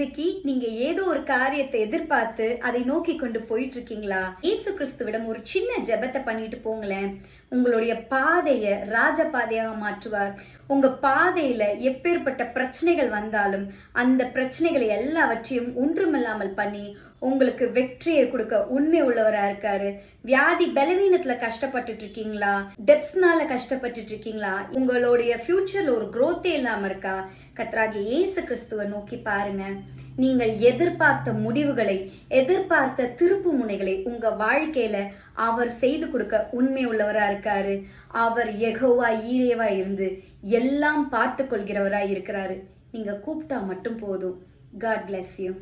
இன்றைக்கு நீங்க ஏதோ ஒரு காரியத்தை எதிர்பார்த்து அதை நோக்கி கொண்டு போயிட்டு இருக்கீங்களா? இயேசு கிறிஸ்துவிடம் ஒரு சின்ன ஜெபத்தை பண்ணிட்டு போங்களேன். உங்களுடைய பாதைய ராஜ பாதையாக மாற்றுவார். உங்க பாதையில எப்பேற்பட்ட பிரச்சனைகள் வந்தாலும் அந்த பிரச்சனைகளை எல்லாவற்றையும் ஒன்றுமில்லாமல் பண்ணி உங்களுக்கு வெற்றியை கொடுக்க உண்மை உள்ளவரா இருக்காரு. வியாதி பலவீனத்துல கஷ்டப்பட்டுட்டு இருக்கீங்களா? டெப்ஸ்னால கஷ்டப்பட்டுட்டு இருக்கீங்களா? உங்களுடைய ஃபியூச்சர்ல ஒரு growth-ஏ இல்லாம இருக்கா? கர்த்தராகிய இயேசு கிறிஸ்துவை நோக்கி பாருங்க. நீங்கள் எதிர்பார்த்த முடிவுகளை, எதிர்பார்த்த திருப்பு முனைகளை உங்க வாழ்க்கையில அவர் செய்து கொடுக்க உண்மை உள்ளவரா இருக்காரு. அவர் யெகோவா ஈரேவா இருந்து எல்லாம் பார்த்து கொள்கிறவரா இருக்கிறாரு. நீங்க கூப்பிட்டா மட்டும் போதும். God bless you.